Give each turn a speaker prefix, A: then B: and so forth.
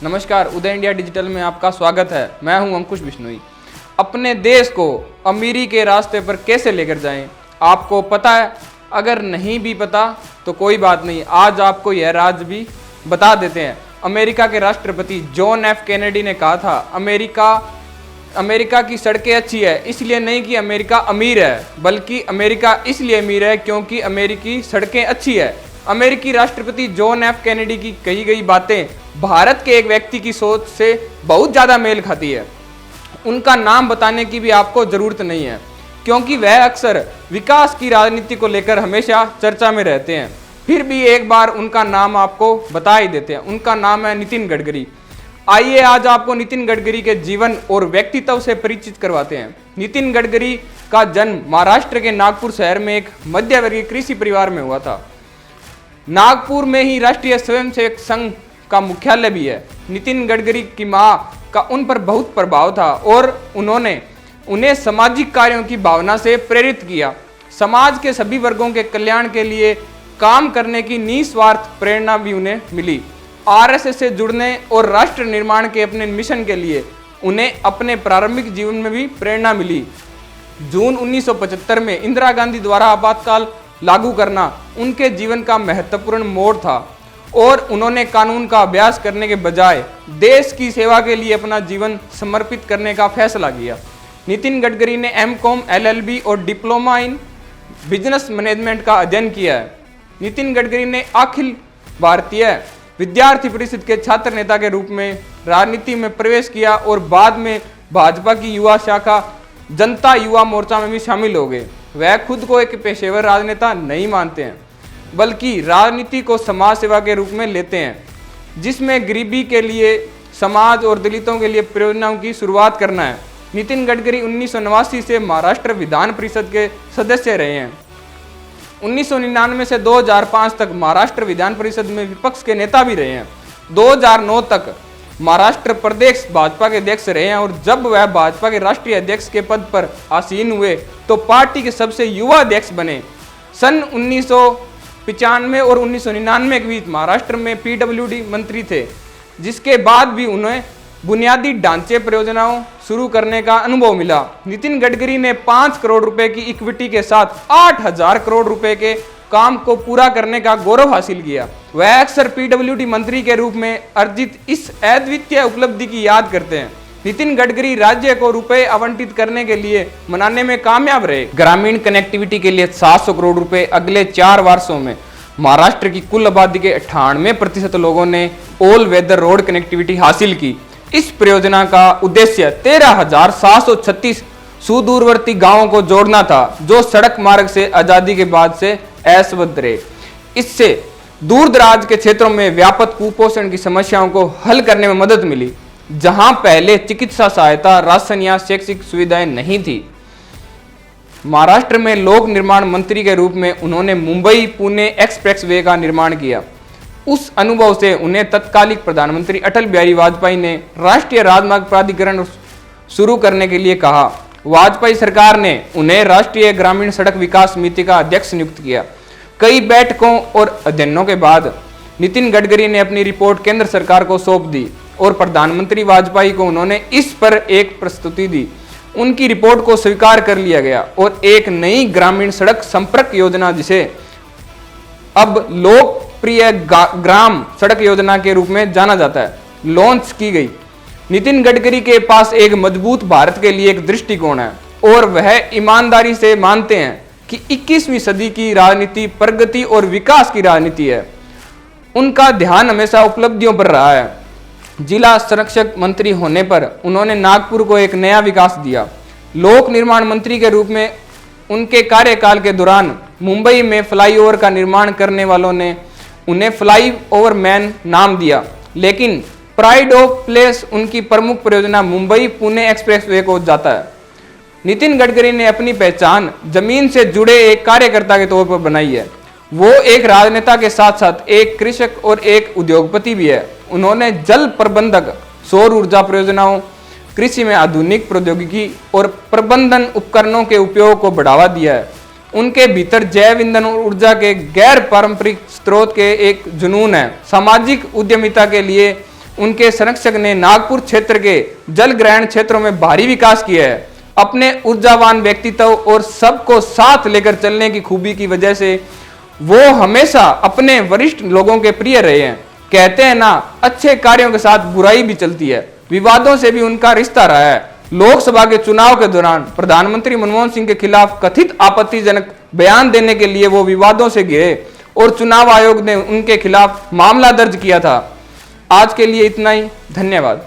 A: नमस्कार, उदय India digital में आपका स्वागत है। मैं हूं अंकुश बिश्नोई। अपने देश को अमीरी के रास्ते पर कैसे लेकर जाएं, आपको पता है? अगर नहीं भी पता तो कोई बात नहीं, आज आपको यह राज भी बता देते हैं। अमेरिका के राष्ट्रपति जॉन एफ कैनेडी ने कहा था, अमेरिका की सड़कें अच्छी है, इसलिए नहीं कि अमेरिका अमीर है, बल्कि अमेरिका इसलिए अमीर है क्योंकि अमेरिकी सड़कें अच्छी है। अमेरिकी राष्ट्रपति जॉन एफ कैनेडी की कही गई बातें भारत के एक व्यक्ति की सोच से बहुत ज़्यादा मेल खाती है। उनका नाम बताने की भी आपको ज़रूरत नहीं है, क्योंकि वह अक्सर विकास की राजनीति को लेकर हमेशा चर्चा में रहते हैं। फिर भी एक बार उनका नाम आपको बता ही देते हैं। उनका नाम है नितिन गडकरी। आइए आज आपको नितिन गडकरी के जीवन और व्यक्तित्व से परिचित करवाते हैं। नितिन गडकरी का जन्म महाराष्ट्र के नागपुर शहर में एक मध्यवर्गीय कृषि परिवार में हुआ था। नागपुर में ही राष्ट्रीय स्वयंसेवक संघ का मुख्यालय भी है। नितिन गडकरी की मां का उन पर बहुत प्रभाव था और उन्होंने उन्हें सामाजिक कार्यों की भावना से प्रेरित किया। समाज के सभी वर्गों के कल्याण के लिए काम करने की निस्वार्थ प्रेरणा भी उन्हें मिली। आरएसएस से जुड़ने और राष्ट्र निर्माण के अपने मिशन के लिए उन्हें अपने प्रारंभिक जीवन में भी प्रेरणा मिली। जून 1975 में इंदिरा गांधी द्वारा आपातकाल लागू करना उनके जीवन का महत्वपूर्ण मोड़ था और उन्होंने कानून का अभ्यास करने के बजाय देश की सेवा के लिए अपना जीवन समर्पित करने का फैसला किया। नितिन गडकरी ने एमकॉम, एलएलबी और डिप्लोमा इन बिजनेस मैनेजमेंट का अध्ययन किया है। नितिन गडकरी ने अखिल भारतीय विद्यार्थी परिषद के छात्र नेता के रूप में राजनीति में प्रवेश किया और बाद में भाजपा की युवा शाखा जनता युवा मोर्चा में भी शामिल हो गए। वह खुद को एक पेशेवर राजनेता नहीं मानते हैं, बल्कि राजनीति को समाज सेवा के रूप में लेते हैं, जिसमें गरीबी के लिए, समाज और दलितों के लिए परियोजनाओं की शुरुआत करना है। नितिन गडकरी 1989 से महाराष्ट्र विधान परिषद के सदस्य रहे हैं। 1999 से 2005 तक महाराष्ट्र विधान परिषद में विपक्ष के नेता भी रहे हैं। 2009 तक महाराष्ट्र प्रदेश भाजपा के अध्यक्ष रहे हैं और जब वह भाजपा के राष्ट्रीय अध्यक्ष के पद पर आसीन हुए तो पार्टी के सबसे युवा अध्यक्ष बने। सन 1995 और 1999 के बीच महाराष्ट्र में पीडब्ल्यूडी मंत्री थे, जिसके बाद भी उन्हें बुनियादी ढांचे परियोजनाओं शुरू करने का अनुभव मिला। नितिन गडकरी ने 5 करोड़ रुपए की इक्विटी के साथ 8,000 करोड़ रुपए के काम को पूरा करने का गौरव हासिल किया। वह अक्सर पीडब्ल्यूडी मंत्री के रूप में अर्जित इस अद्वितीय उपलब्धि की याद करते हैं। नितिन गडकरी राज्य को रुपए आवंटित करने के लिए मनाने में कामयाब रहे। ग्रामीण कनेक्टिविटी के लिए 700 करोड़ रुपए अगले 4 वर्षों में महाराष्ट्र की कुल आबादी के 98% लोगों ने ऑल वेदर रोड कनेक्टिविटी हासिल की। इस परियोजना का उद्देश्य 13,736 सुदूरवर्ती गांवों को जोड़ना था, जो सड़क मार्ग से आजादी के बाद से असवद्ध रहे। इससे दूर दराज के क्षेत्रों में व्यापक कुपोषण की समस्याओं को हल करने में मदद मिली, जहां पहले चिकित्सा सहायता, राशन या शैक्षिक सुविधाएं नहीं थी। महाराष्ट्र में लोक निर्माण मंत्री के रूप में उन्होंने मुंबई पुणे एक्सप्रेस वे का निर्माण किया। उस अनुभव से उन्हें तत्कालिक प्रधानमंत्री अटल बिहारी वाजपेयी ने राष्ट्रीय राजमार्ग प्राधिकरण शुरू करने के लिए कहा। वाजपेयी सरकार ने उन्हें राष्ट्रीय ग्रामीण सड़क विकास समिति का अध्यक्ष नियुक्त किया। कई बैठकों और अध्ययनों के बाद नितिन गडकरी ने अपनी रिपोर्ट केंद्र सरकार को सौंप दी और प्रधानमंत्री वाजपेयी को उन्होंने इस पर एक प्रस्तुति दी। उनकी रिपोर्ट को स्वीकार कर लिया गया और एक नई ग्रामीण सड़क संपर्क योजना, जिसे अब लोकप्रिय ग्राम सड़क योजना के रूप में जाना जाता है, लॉन्च की गई। नितिन गडकरी के पास एक मजबूत भारत के लिए एक दृष्टिकोण है और वह ईमानदारी से मानते हैं कि 21वीं सदी की राजनीति प्रगति और विकास की राजनीति है। उनका ध्यान हमेशा उपलब्धियों पर रहा है। जिला संरक्षक मंत्री होने पर उन्होंने नागपुर को एक नया विकास दिया। लोक निर्माण मंत्री के रूप में उनके कार्यकाल के दौरान मुंबई में फ्लाईओवर का निर्माण करने वालों ने उन्हें फ्लाईओवर मैन नाम दिया, लेकिन प्राइड ऑफ प्लेस उनकी प्रमुख परियोजना मुंबई पुणे एक्सप्रेस वे को जाता है। नितिन गडकरी ने अपनी पहचान जमीन से जुड़े एक कार्यकर्ता के तौर पर बनाई है। वो एक राजनेता के साथ साथ एक कृषक और एक उद्योगपति भी है। उन्होंने जल प्रबंधक, सौर ऊर्जा परियोजनाओं, कृषि में आधुनिक प्रौद्योगिकी और प्रबंधन उपकरणों के उपयोग को बढ़ावा दिया है। उनके भीतर जैव ईंधन और ऊर्जा के गैर पारंपरिक स्रोत के एक जुनून है। सामाजिक उद्यमिता के लिए उनके संरक्षक ने नागपुर क्षेत्र के जल ग्रहण क्षेत्रों में भारी विकास किया है। अपने ऊर्जावान व्यक्तित्व और सबको साथ लेकर चलने की खूबी की वजह से वो हमेशा अपने वरिष्ठ लोगों के प्रिय रहे हैं। कहते हैं ना, अच्छे कार्यों के साथ बुराई भी चलती है। विवादों से भी उनका रिश्ता रहा है। लोकसभा के चुनाव के दौरान प्रधानमंत्री मनमोहन सिंह के खिलाफ कथित आपत्तिजनक बयान देने के लिए वो विवादों से घिरे और चुनाव आयोग ने उनके खिलाफ मामला दर्ज किया था। आज के लिए इतना ही, धन्यवाद।